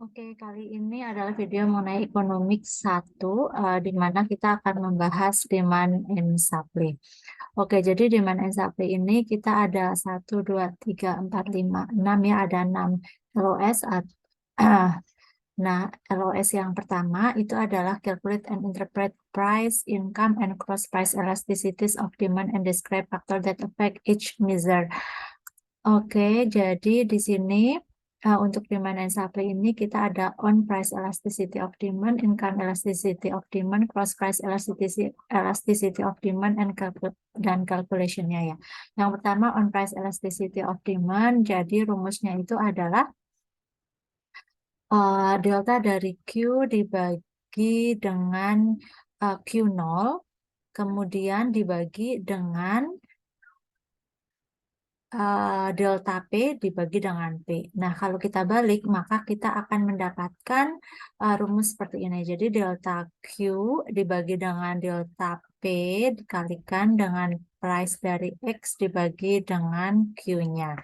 Oke, kali ini adalah video mengenai ekonomik satu, di mana kita akan membahas demand and supply. Oke, jadi demand and supply ini kita ada 1, 2, 3, 4, 5, 6 ya, ada 6 LOS. Nah, LOS yang pertama itu adalah calculate and interpret price, income, and cross price elasticities of demand and describe factor that affect each measure. Oke, jadi di sini untuk demand and supply ini kita ada on price elasticity of demand, income elasticity of demand, cross price elasticity of demand, dan calculationnya ya. Yang pertama on price elasticity of demand, jadi rumusnya itu adalah delta dari Q dibagi dengan Q0, kemudian dibagi dengan delta P dibagi dengan P. Nah, kalau kita balik, maka kita akan mendapatkan rumus seperti ini. Jadi, delta Q dibagi dengan delta P dikalikan dengan price dari X dibagi dengan Q-nya.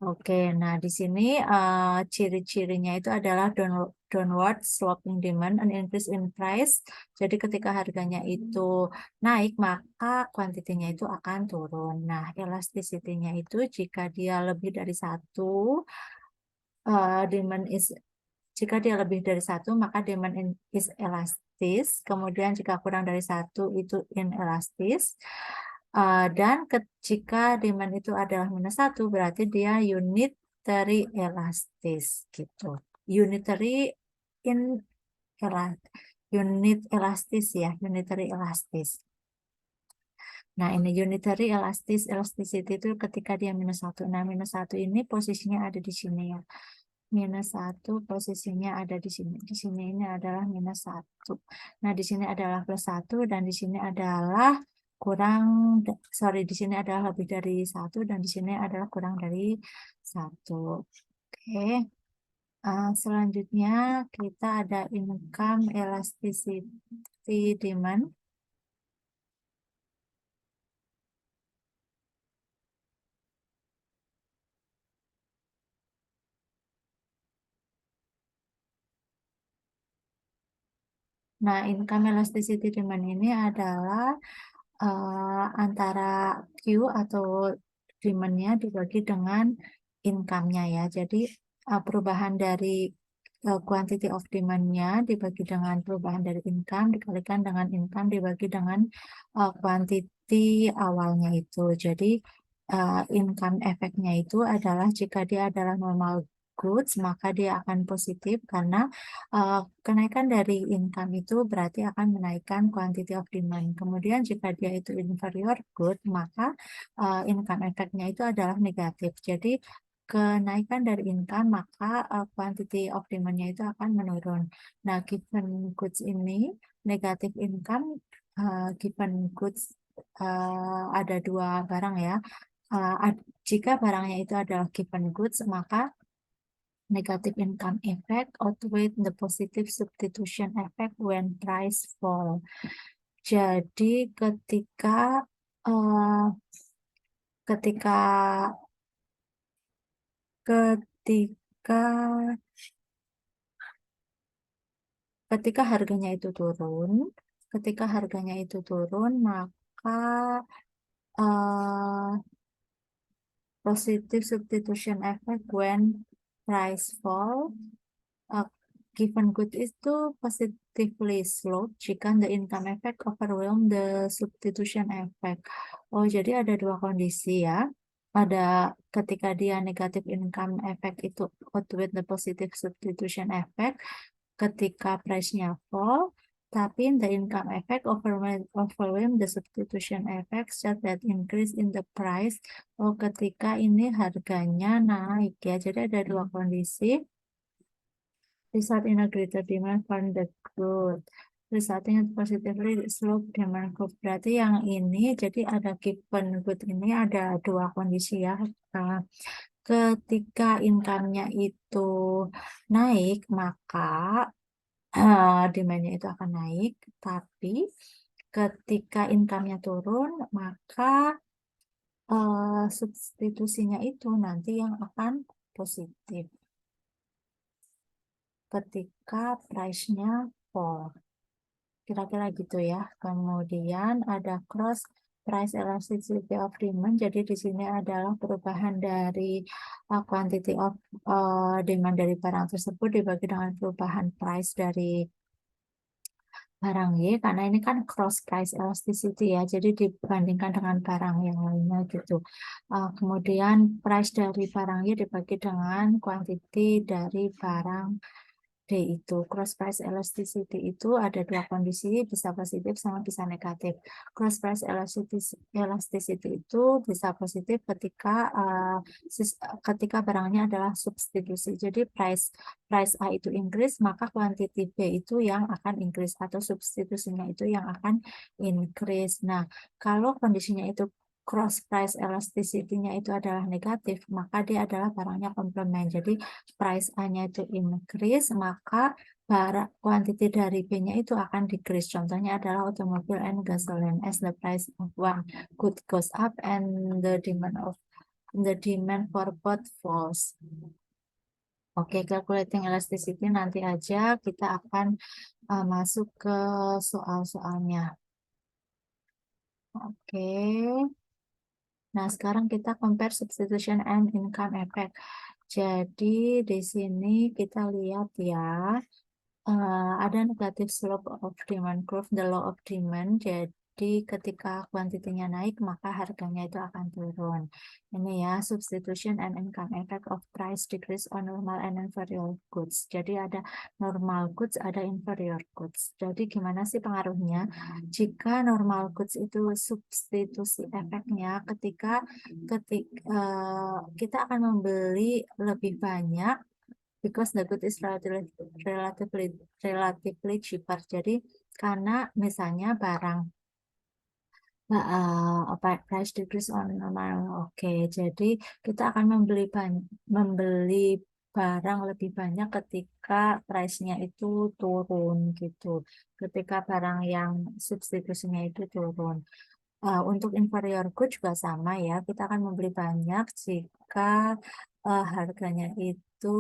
Oke, nah di sini ciri-cirinya itu adalah downward sloping demand and increase in price. Jadi ketika harganya itu naik, maka kuantitinya itu akan turun. Nah, elasticity-nya itu jika dia lebih dari satu, demand is jika dia lebih dari satu, maka is elastis. Kemudian jika kurang dari satu, itu inelastis. Dan jika demand itu adalah minus satu, berarti dia unitary elastis gitu. Unitary in unit elastis ya, unitary elastis. Nah, ini unitary elasticity itu ketika dia minus satu. Nah, minus satu ini posisinya ada di sini ya. Minus satu posisinya ada di sini. Di sini ini adalah minus satu. Nah, di sini adalah plus satu dan di sini adalah di sini adalah lebih dari satu dan di sini adalah kurang dari satu. Oke. Selanjutnya kita ada income elasticity demand. Nah, income elasticity demand ini adalah antara Q atau demand-nya dibagi dengan income-nya ya. Jadi perubahan dari quantity of demand-nya dibagi dengan perubahan dari income dikalikan dengan income dibagi dengan quantity awalnya itu. Jadi income efeknya itu adalah jika dia adalah normal goods, maka dia akan positif karena kenaikan dari income itu berarti akan menaikkan quantity of demand. Kemudian jika dia itu inferior good, maka income efeknya itu adalah negatif. Jadi kenaikan dari income, maka quantity of demand-nya itu akan menurun. Nah, given goods ini, negatif income, given goods ada dua barang ya. Jika barangnya itu adalah given goods, maka negative income effect outweigh the positive substitution effect when price fall. Jadi uh, ketika ketika ketika harganya itu turun, maka uh, positive substitution effect when price fall. Given good itu positively slope jika the income effect overwhelm the substitution effect. Oh, jadi ada dua kondisi ya. Ada ketika dia negative income effect itu outweigh the positive substitution effect ketika price-nya fall, tapi the income effect overwhelm the substitution effect such that increase in the price. Oh, ketika ini harganya naik ya. Jadi ada dua kondisi. Result in a greater demand for the good. Resulting in positively slope demand curve. Berarti yang ini, jadi ada given good ini ada dua kondisi ya. Ketika income-nya itu naik, maka demand-nya itu akan naik. Tapi ketika income-nya turun, maka substitusinya itu nanti yang akan positif. ketika price-nya fall. Kira-kira gitu ya. Kemudian ada cross price elasticity of demand. Jadi di sini adalah perubahan dari quantity of demand dari barang tersebut dibagi dengan perubahan price dari barang Y, karena ini kan cross price elasticity ya, jadi dibandingkan dengan barang yang lainnya gitu. Kemudian price dari barang Y dibagi dengan quantity dari barang D itu. Cross price elasticity itu ada dua kondisi, bisa positif sama bisa negatif. Cross price elasticity itu bisa positif ketika ketika barangnya adalah substitusi. Jadi price A itu increase, maka quantity B itu yang akan increase atau substitusinya itu yang akan increase. Nah, kalau kondisinya itu cross price elasticity-nya itu adalah negatif, maka dia adalah barangnya komplement. Jadi price A-nya itu increase, maka barang quantity dari B-nya itu akan decrease. Contohnya adalah automobile and gasoline. As the price of one good goes up and the demand for both falls. Oke, calculating elasticity nanti aja kita akan masuk ke soal-soalnya. Oke. Nah, sekarang kita compare substitution and income effect. Jadi di sini kita lihat ya, ada negatif slope of demand curve, the law of demand. Jadi ketika kuantitinya naik, maka harganya itu akan turun. Ini ya, substitution and income effect of price decrease on normal and inferior goods. Jadi ada normal goods, ada inferior goods. Jadi gimana sih pengaruhnya? Jika normal goods itu substitusi efeknya kita akan membeli lebih banyak because the good is relatively cheaper. Jadi karena misalnya barang price decrease on normal. Oke, jadi kita akan membeli barang lebih banyak ketika price-nya itu turun gitu. Ketika barang yang substitusinya itu turun. Untuk inferior good juga sama ya. Kita akan membeli banyak jika harganya itu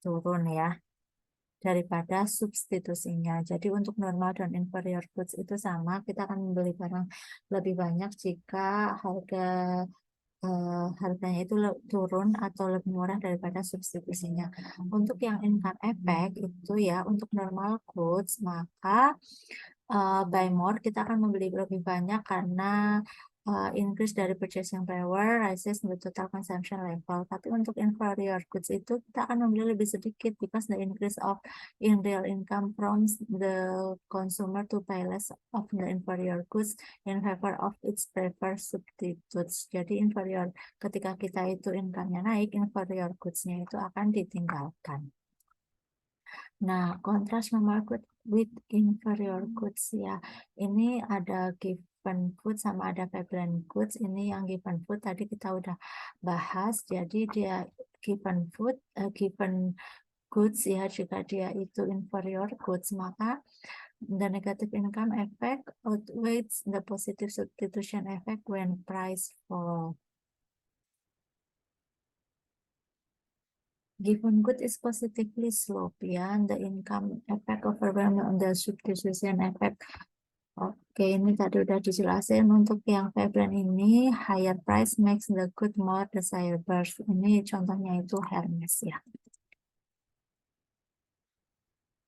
turun ya daripada substitusinya. Jadi untuk normal dan inferior goods itu sama, kita akan membeli barang lebih banyak jika harganya itu turun atau lebih murah daripada substitusinya. Untuk yang income effect itu ya, untuk normal goods, maka buy more kita akan membeli lebih banyak karena increase dari purchasing power rises the total consumption level. Tapi untuk inferior goods itu kita akan membeli lebih sedikit because the increase of in real income prompts the consumer to buy less of the inferior goods in favor of its preferred substitutes. Jadi inferior, ketika kita itu income-nya naik, inferior goods-nya itu akan ditinggalkan. Nah, kontras normal good with inferior goods ya. Ini ada given food sama ada Veblen goods. Ini yang given food tadi kita udah bahas. Jadi dia given goods ya, jika dia itu inferior goods, maka the negative income effect outweighs the positive substitution effect when price fall. Given good is positively slope ya, and the income effect overwhelming on the substitution effect. Oke, ini tadi udah dijelasin. Untuk yang Veblen ini, higher price makes the good more desirable. Ini contohnya itu Hermes ya.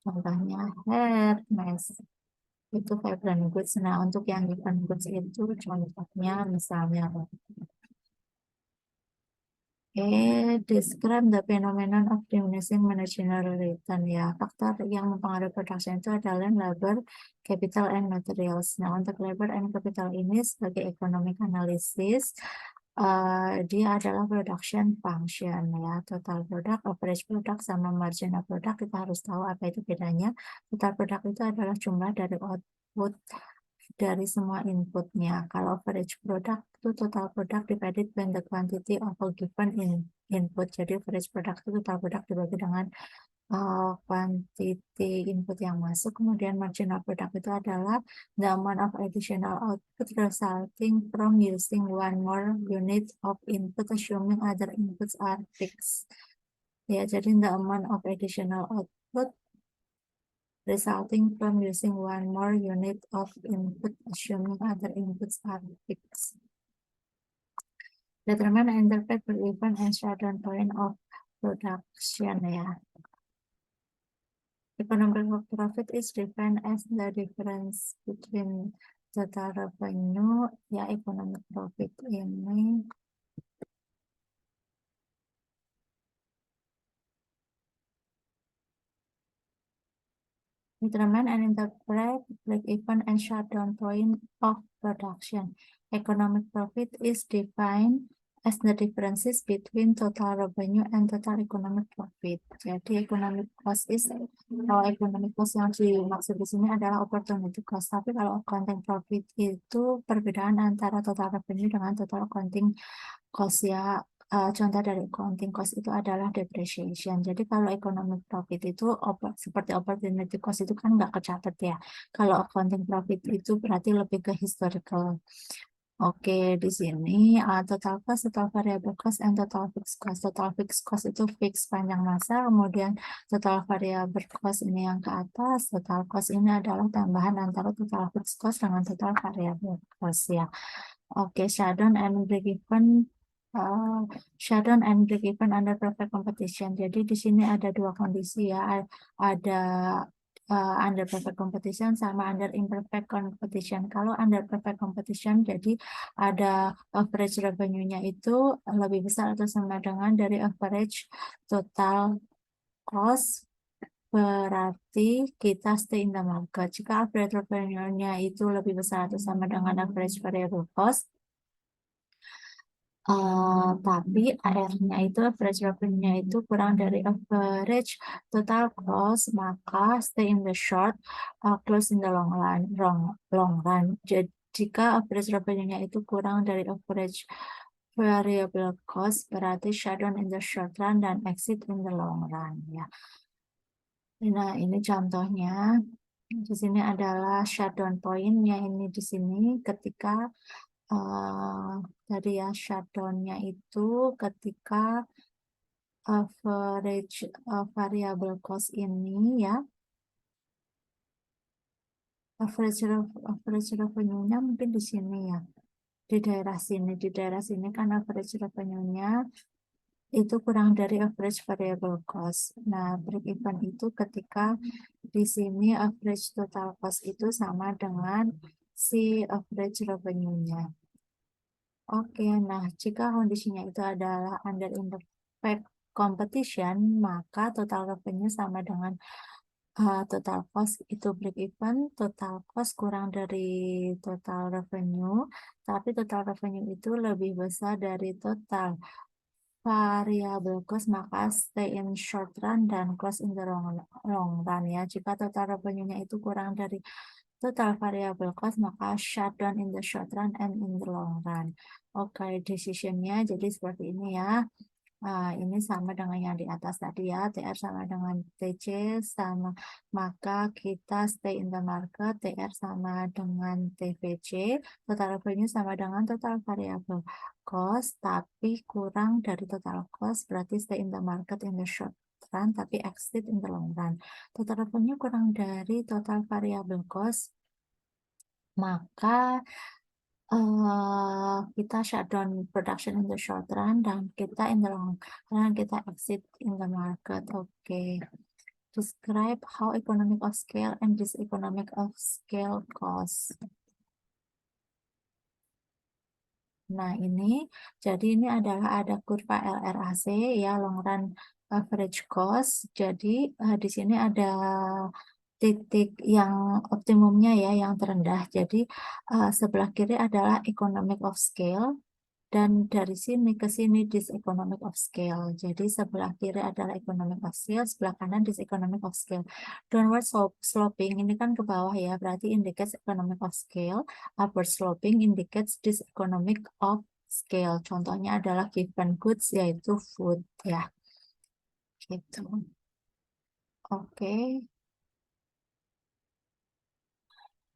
Contohnya Hermes. Itu Veblen goods. Nah, untuk yang given goods itu contohnya misalnya describe the phenomenon of diminishing marginal return ya. Faktor yang mempengaruhi production itu adalah labor, capital, and materials. Nah, untuk labor and capital ini sebagai economic analysis, dia adalah production function ya. Total product, average product, sama marginal product. Kita harus tahu apa itu bedanya. Total product itu adalah jumlah dari output dari semua inputnya. Kalau average product itu total product divided by the quantity of a given input. Jadi average product itu total product dibagi dengan quantity input yang masuk. Kemudian marginal product itu adalah the amount of additional output resulting from using one more unit of input assuming other inputs are fixed. Ya, jadi the amount of additional output resulting from using one more unit of input, assuming other inputs are fixed. Determine and interpret break-even and shutdown point of production ya. Economic profit is defined as the difference between total revenue ya. Economic profit ini determine and interpret break-even and shutdown point of production. Economic profit is defined as the differences between total revenue and total economic profit. Jadi economic cost is, kalau economic cost yang dimaksud di sini adalah opportunity cost. Tapi kalau accounting profit itu perbedaan antara total revenue dengan total accounting cost ya. Contoh dari accounting cost itu adalah depreciation. Jadi kalau economic profit itu seperti opportunity cost itu kan nggak kecatat ya. Kalau accounting profit itu berarti lebih ke historical. Oke, di sini total cost, total variable cost, and total fixed cost. Total fixed cost itu fix panjang masa, kemudian total variable cost ini yang ke atas. Total cost ini adalah tambahan antara total fixed cost dengan total variable cost ya. Oke, shutdown and break-even. Shutdown and break-even under perfect competition. Jadi di sini ada dua kondisi ya. Ada under perfect competition sama under imperfect competition. Kalau under perfect competition, jadi ada average revenue-nya itu lebih besar atau sama dengan dari average total cost. Berarti kita stay in the market. Jika average revenue-nya itu lebih besar atau sama dengan average variable cost, tapi AR-nya itu average revenue-nya itu kurang dari average total cost, maka stay in the short, close in the long run. Jadi, jika average revenue-nya itu kurang dari average variable cost, berarti shutdown in the short run dan exit in the long run ya. Nah, ini contohnya. Di sini adalah shutdown point-nya ini di sini ketika tadi ya shutdown-nya itu ketika average variable cost ini ya, average revenue-nya mungkin di sini ya, di daerah sini kan average revenue-nya itu kurang dari average variable cost. Nah, break even itu ketika di sini average total cost itu sama dengan si average revenue-nya. Oke, nah jika kondisinya itu adalah under imperfect competition, maka total revenue sama dengan total cost itu break even, total cost kurang dari total revenue, tapi total revenue itu lebih besar dari total variable cost, maka stay in short run dan close in the long run ya. Jika total revenue-nya itu kurang dari total variable cost, maka shutdown in the short run and in the long run. Oke, decision-nya jadi seperti ini ya. Ini sama dengan yang di atas tadi ya, TR sama dengan TC, sama maka kita stay in the market, TR sama dengan TVC, total revenue sama dengan total variable cost, tapi kurang dari total cost, berarti stay in the market in the short run, tapi exit in the long run. Total revenue kurang dari total variable cost, maka kita shutdown production in the short run dan kita in the long run kita exit in the market. Oke. Describe how economic of scale and diseconomic of scale cost. Nah, jadi ini adalah ada kurva LRAC ya, long run average cost. Jadi di sini ada titik yang optimumnya ya, yang terendah. Jadi sebelah kiri adalah economic of scale. Dan dari sini ke sini diseconomic of scale. Jadi sebelah kiri adalah economic of scale, sebelah kanan diseconomic of scale. Downward sloping ini kan ke bawah ya, berarti indicates economic of scale. Upward sloping indicates diseconomic of scale. Contohnya adalah given goods yaitu food ya. Gitu. Oke.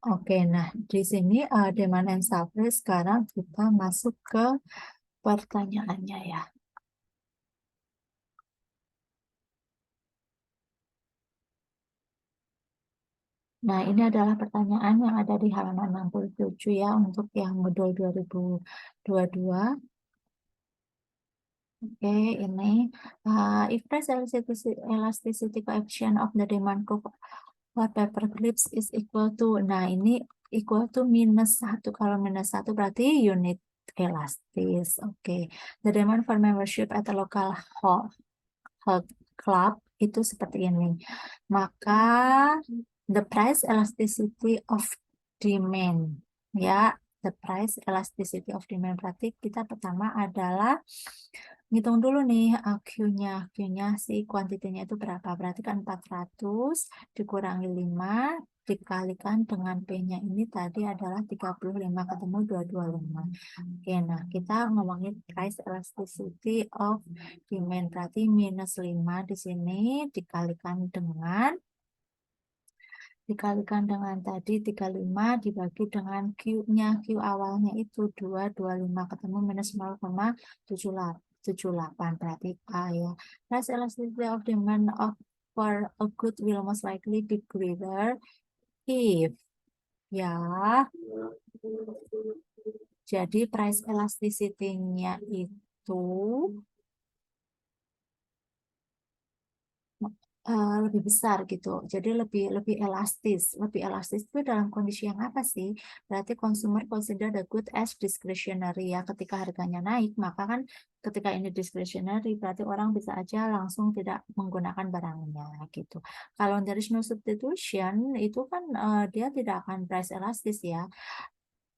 Oke, nah di sini demand and supply. Sekarang kita masuk ke pertanyaannya ya. Nah, ini adalah pertanyaan yang ada di halaman 67 ya untuk yang modul 2022. Oke, ini if price elasticity coefficient of the demand curve for paper clips is equal to, nah ini equal to -1. Kalau -1 berarti unit elastis. Oke, the demand for membership at a local health club itu seperti ini. Maka the price elasticity of demand, ya, the price elasticity of demand berarti kita pertama adalah ngitung dulu nih Q-nya. Q-nya si kuantitinya itu berapa? Berarti kan 400 dikurangi 5 dikalikan dengan P-nya ini tadi adalah 35 ketemu 225. Oke, nah kita ngomongin price elasticity of demand berarti -5 di sini dikalikan dengan tadi 35 dibagi dengan Q-nya. Q awalnya itu 225 ketemu -0,78 berarti A ya. Price elasticity of demand for a good will most likely be greater if, ya. Jadi price elasticity-nya itu lebih besar gitu. Jadi lebih lebih elastis. Lebih elastis itu dalam kondisi yang apa sih? Berarti consumer consider the good as discretionary ya. Ketika harganya naik, maka kan ketika ini discretionary berarti orang bisa aja langsung tidak menggunakan barangnya gitu. Kalau there is no substitution itu kan dia tidak akan price elastis ya.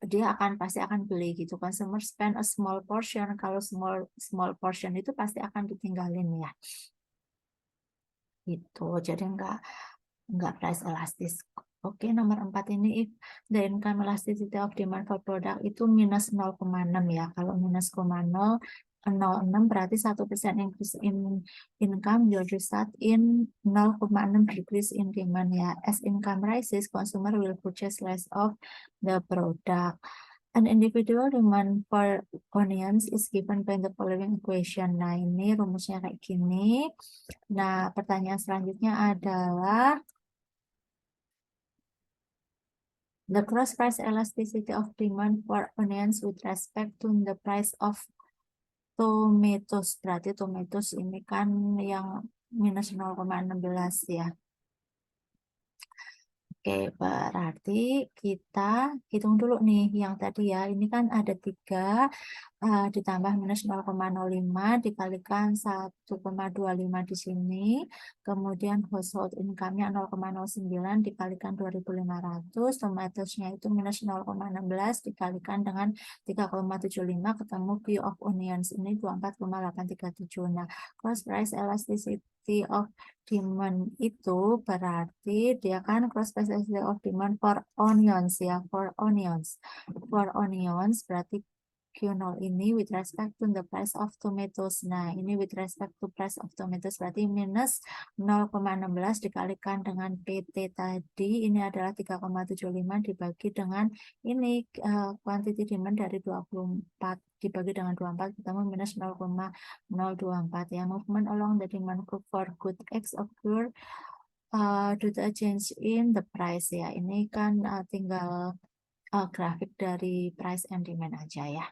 Dia pasti akan beli gitu. Consumer spend a small portion. Kalau small portion itu pasti akan ditinggalin ya. Gitu. Jadi enggak price elastis. Oke, nomor 4 ini if the income elasticity of demand for product itu -0,6 ya. Kalau -0,006 berarti 1% increase in income will result in 0,6 decrease in demand ya. As income rises, consumer will purchase less of the product. An individual demand for onions is given by the following equation. Nah, ini rumusnya kayak gini. Nah, pertanyaan selanjutnya adalah the cross price elasticity of demand for onions with respect to the price of tomatoes. Berarti tomatoes ini kan yang -0,16 ya. Oke, berarti kita hitung dulu nih yang tadi ya. Ini kan ada 3 ditambah -0,05 dikalikan 1,25 di sini. Kemudian household income-nya 0,09 dikalikan 2.500. Tomatosnya itu -0,16 dikalikan dengan 3,75 ketemu Q of onions ini 24,837. Nah, cross price elasticity of demand itu berarti dia kan cross price elasticity of demand for onions ya, for onions berarti Q0 ini with respect to the price of tomatoes. Nah, ini with respect to price of tomatoes berarti -0,16 dikalikan dengan PT tadi ini adalah 3,75 dibagi dengan ini quantity demand dari 24 dibagi dengan 24 ketemu -0,024 ya. Movement along the demand curve for good X occur due to a change in the price ya. Ini kan tinggal grafik dari price and demand aja ya.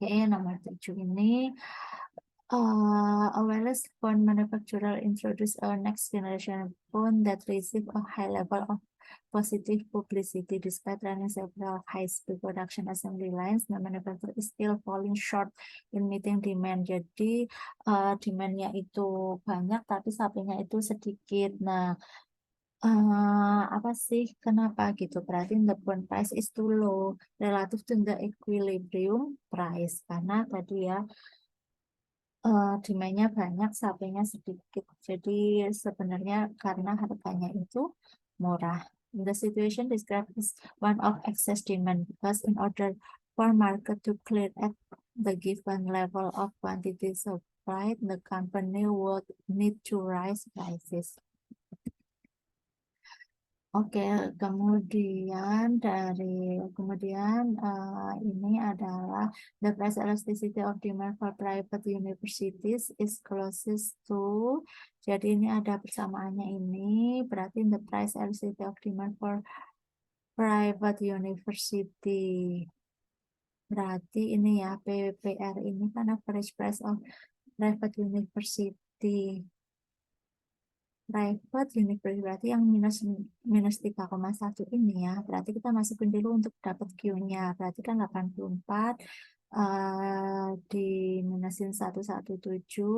Oke, nomor 7 ini a wireless phone manufacturer introduce a next generation phone that receive a high level of positive publicity despite running several high-speed production assembly lines. The manufacturer is still falling short in meeting demand. Jadi demandnya itu banyak tapi supply-nya itu sedikit. Nah, apa sih kenapa gitu? Berarti the bond price is too low relative to the equilibrium price karena tadi ya demandnya banyak, supply-nya sedikit. Jadi sebenarnya karena harganya itu murah. The situation described is one of excess demand because in order for market to clear at the given level of quantity supplied, the company would need to raise prices. Oke, kemudian ini adalah the price elasticity of demand for private universities is closest to. Jadi ini ada persamaannya ini, berarti the price elasticity of demand for private university. Berarti ini ya PPR ini kan average price of private university. Private university berarti yang minus minus 3,1 ini ya. Berarti kita masukin dulu untuk dapat Q-nya. Berarti kan 84 di minusin 117,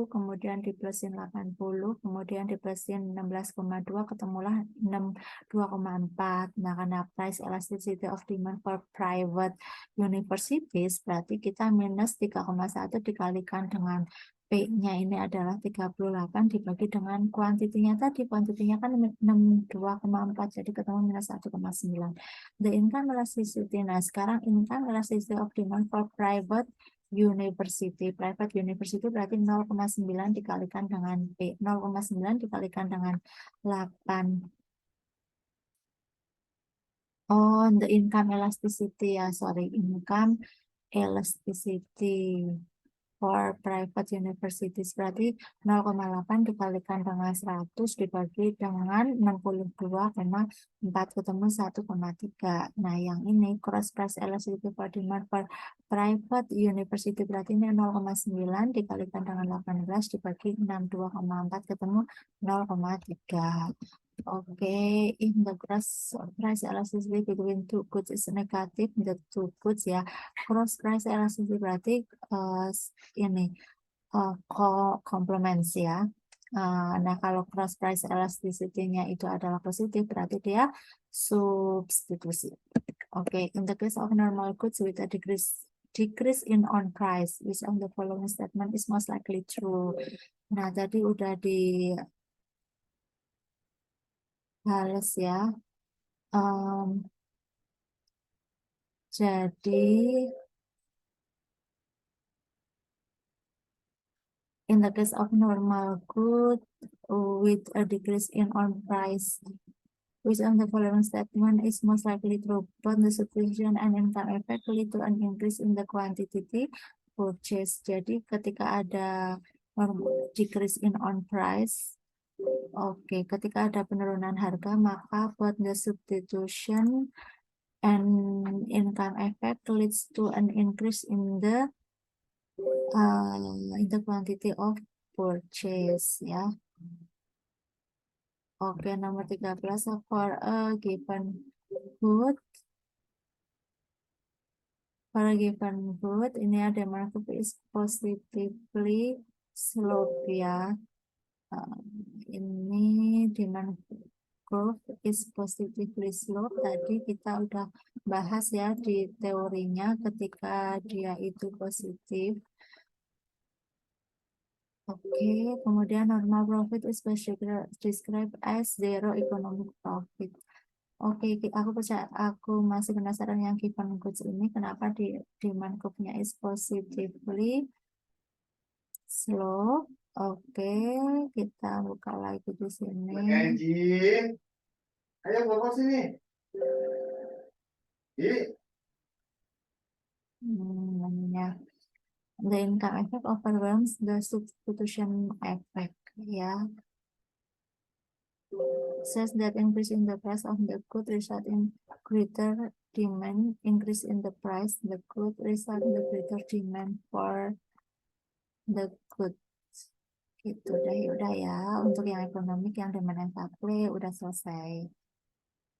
kemudian di plusin 80, kemudian di plusin 16,2, ketemulah 62,4. Nah, karena price elasticity of demand for private universities, berarti kita minus 3,1 dikalikan dengan P-nya ini adalah 38 dibagi dengan kuantitinya tadi. Kuantitinya kan 62,4, jadi ketemu minus 1,9. The income elasticity. Nah, sekarang income elasticity of demand for private university. Private university berarti 0,9 dikalikan dengan P. 0,9 dikalikan dengan 8. Oh, the income elasticity ya, sorry. Income elasticity for private universities berarti 0,8 dikalikan dengan 100 dibagi dengan 62,4 ketemu 1,3. Nah, yang ini cross price elasticity for demand for private university berarti ini 0,9 dikalikan dengan 18 dibagi 62,4 ketemu 0,3. Oke, in the cross price elasticity between two goods is negative, the two goods ya. Cross price elasticity berarti ini complements ya. Nah, kalau cross price elasticity-nya itu adalah positif, berarti dia substitusi. Oke, in the case of normal goods with a decrease in on price, which of the following statement is most likely true? Nah, tadi udah dibales ya. Jadi, in the case of normal good with a decrease in on price, which of the following statement is most likely true? Both the substitution and income effect lead to an increase in the quantity purchase. Jadi, ketika ada decrease in on price, ketika ada penurunan harga, maka both the substitution and income effect leads to an increase in the quantity of purchase ya. Oke, nomor 13 for a given good. For a given good, ini ada markup is positively slope ya. Ini demand curve is positively slope. Tadi kita udah bahas ya di teorinya ketika dia itu positif. Oke, kemudian normal profit is described as zero economic profit. Oke, aku masih penasaran yang given goods ini kenapa di demand curve-nya is positively slow. Oke, kita buka lagi di sini. Ayo bawa sini. Namanya the income effect overwhelms the substitution effect ya. Says that increase in the price of the good result in greater demand. Increase in the price the good result in the greater demand for the good. Gitu deh, udah ya. Untuk yang ekonomik yang demand and supply udah selesai.